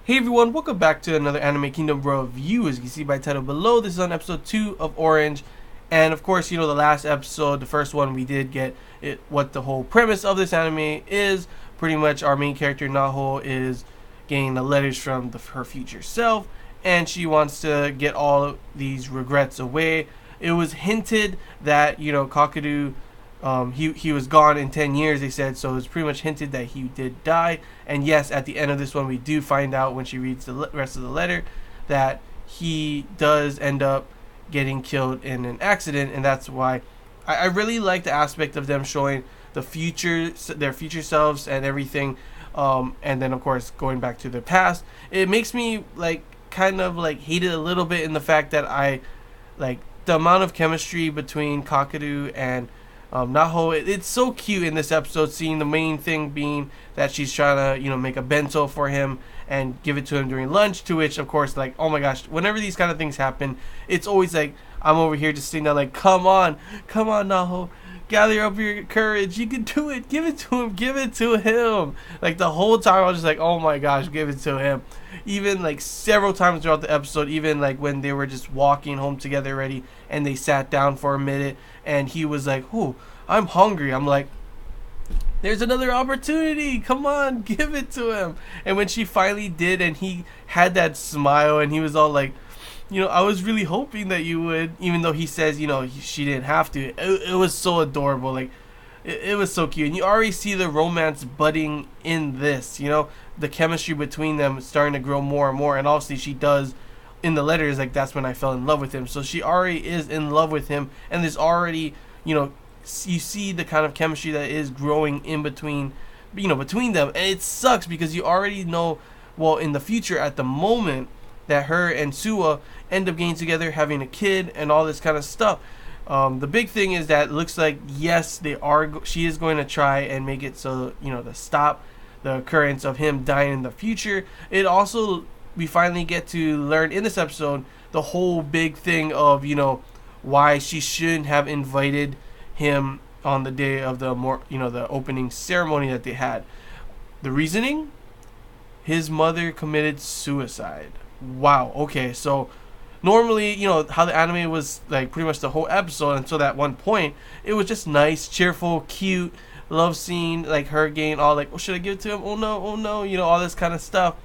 Hey everyone, welcome back to another Anime Kingdom review. As you can see by the title below, this is on episode 2 of Orange. And of course, the last episode, the first one, we did get it, what the whole premise of this anime is. Pretty much our main character, Naho, is getting the letters from her future self. And she wants to get all of these regrets away. It was hinted that, Kakadu, he was gone in 10 years, they said, so it's pretty much hinted that he did die. And yes, at the end of this one, we do find out when she reads the rest of the letter that he does end up getting killed in an accident, and that's why I really like the aspect of them showing the future, their future selves and everything, and then of course going back to their past. It makes me kind of hate it a little bit in the fact that I like the amount of chemistry between Kakadu and Naho. It's so cute in this episode, seeing the main thing being that she's trying to, make a bento for him and give it to him during lunch, to which, of course, oh my gosh, whenever these kind of things happen, it's always I'm over here just sitting there come on, Naho, gather up your courage, you can do it, give it to him. The whole time I was just oh my gosh, give it to him. Even several times throughout the episode, even when they were just walking home together already and they sat down for a minute and he was "Oh, I'm hungry." I'm there's another opportunity, come on, give it to him. And when she finally did and he had that smile and he was all I was really hoping that you would, even though he says she didn't have to. It was so adorable. It was so cute, and you already see the romance budding in this. The chemistry between them is starting to grow more and more, and obviously she does in the letters. That's when I fell in love with him. So she already is in love with him, and there's already you see the kind of chemistry that is growing in between, between them. And it sucks because you already know, well, in the future, at the moment, that her and Suwa end up getting together, having a kid, and all this kind of stuff. The big thing is that it looks like, yes, she is going to try and make it so, to stop the occurrence of him dying in the future. It also, we finally get to learn in this episode the whole big thing of, why she shouldn't have invited him on the day of the opening ceremony that they had. The reasoning? His mother committed suicide. Wow. Okay, so normally, how the anime was pretty much the whole episode until that one point, it was just nice, cheerful, cute, love scene, her getting all oh, should I give it to him? Oh no, all this kind of stuff.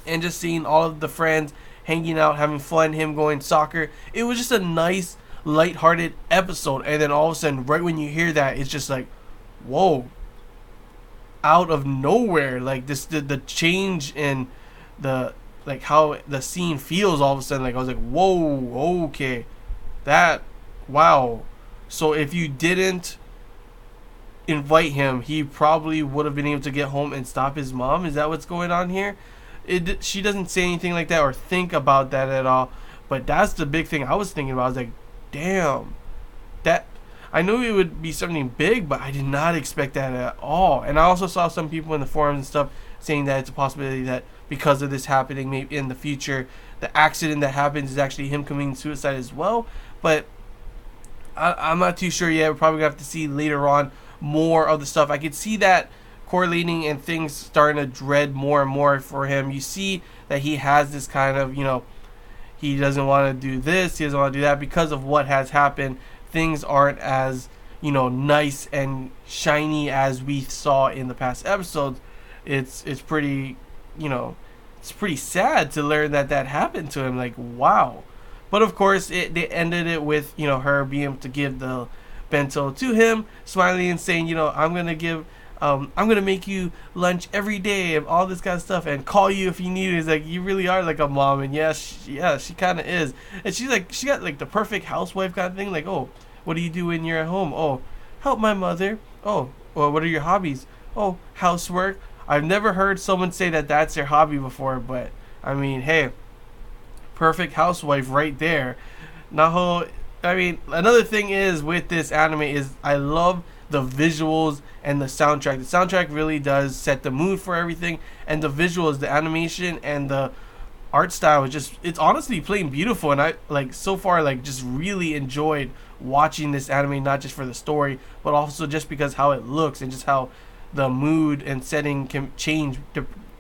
And just seeing all of the friends hanging out, having fun, him going soccer. It was just a nice, lighthearted episode. And then all of a sudden, right when you hear that, it's just whoa. Out of nowhere, the change in the how the scene feels all of a sudden. I was whoa, okay, that, wow. So if you didn't invite him, he probably would have been able to get home and stop his mom. Is that what's going on here? She doesn't say anything like that or think about that at all. But that's the big thing I was thinking about. I was damn, that, I knew it would be something big, but I did not expect that at all. And I also saw some people in the forums and stuff saying that it's a possibility that because of this happening, maybe in the future, the accident that happens is actually him committing suicide as well. But I'm not too sure yet. We're probably going to have to see later on more of the stuff. I could see that correlating and things starting to dread more and more for him. You see that he has this kind of, he doesn't want to do this, he doesn't want to do that because of what has happened. Things aren't as, nice and shiny as we saw in the past episodes. It's pretty, it's pretty sad to learn that happened to him. Wow. But of course, they ended it with, her being able to give the bento to him, smiling and saying, I'm gonna make you lunch every day and all this kind of stuff, and call you if you need it. It's you really are a mom. And she kind of is. And she's she got the perfect housewife kind of thing. Oh, what do you do when you're at home? Oh, help my mother. Oh, well, what are your hobbies? Oh, housework. I've never heard someone say that that's their hobby before, but I mean, hey, perfect housewife right there. Naho, I mean, another thing is with this anime is I love the visuals and the soundtrack. The soundtrack really does set the mood for everything, and the visuals, the animation, and the art style is just, it's honestly plain beautiful. And I so far just really enjoyed watching this anime, not just for the story, but also just because how it looks and just how the mood and setting can change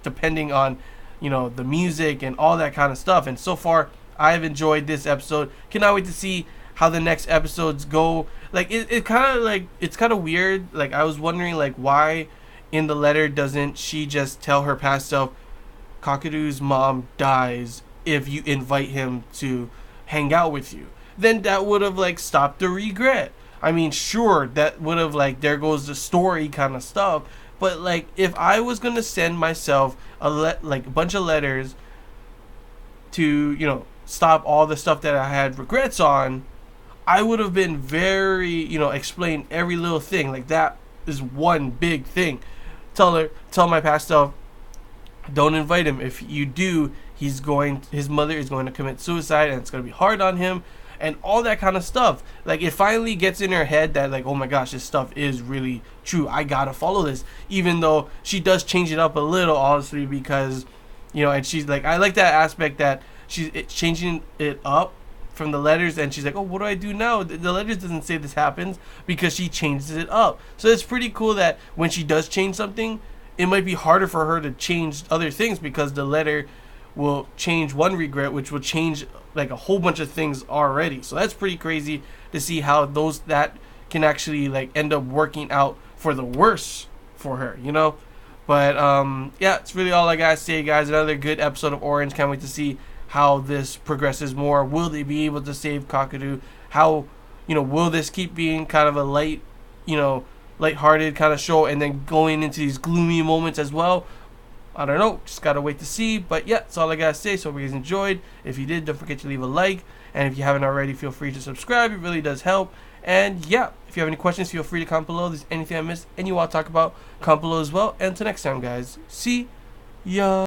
depending on the music and all that kind of stuff. And so far, I've enjoyed this episode. Cannot wait to see how the next episodes go. Like it kind of like it's kind of weird. Like I was wondering like why in the letter doesn't she just tell her past self, Kakadu's mom dies if you invite him to hang out with you. Then that would have like stopped the regret. I mean, sure, that would have like there goes the story kind of stuff. But like if I was gonna send myself like a bunch of letters to stop all the stuff that I had regrets on, I would have been very explain every little thing. Like that is one big thing. Tell my past self, don't invite him. If you do, his mother is going to commit suicide, and it's going to be hard on him, and all that kind of stuff. Like it finally gets in her head that like, oh my gosh, this stuff is really true. I gotta follow this, even though she does change it up a little, honestly, because and she's like, I like that aspect that she's changing it up from the letters, and she's like, oh, what do I do now? The letters doesn't say this happens, because she changes it up. So it's pretty cool that when she does change something, it might be harder for her to change other things, because the letter will change one regret, which will change like a whole bunch of things already. So that's pretty crazy to see how that can actually like end up working out for the worse for her, But yeah, it's really all I gotta say, guys. Another good episode of Orange. Can't wait to see how this progresses more. Will they be able to save Kakadu? How will this keep being kind of a light-hearted kind of show, and then going into these gloomy moments as well? I don't know. Just gotta wait to see. But yeah, that's all I gotta say. So if you guys enjoyed, if you did, don't forget to leave a like, and if you haven't already, feel free to subscribe. It really does help. And yeah, if you have any questions, feel free to comment below. If there's anything I missed and you want to talk about, comment below as well. And until next time, guys, see ya.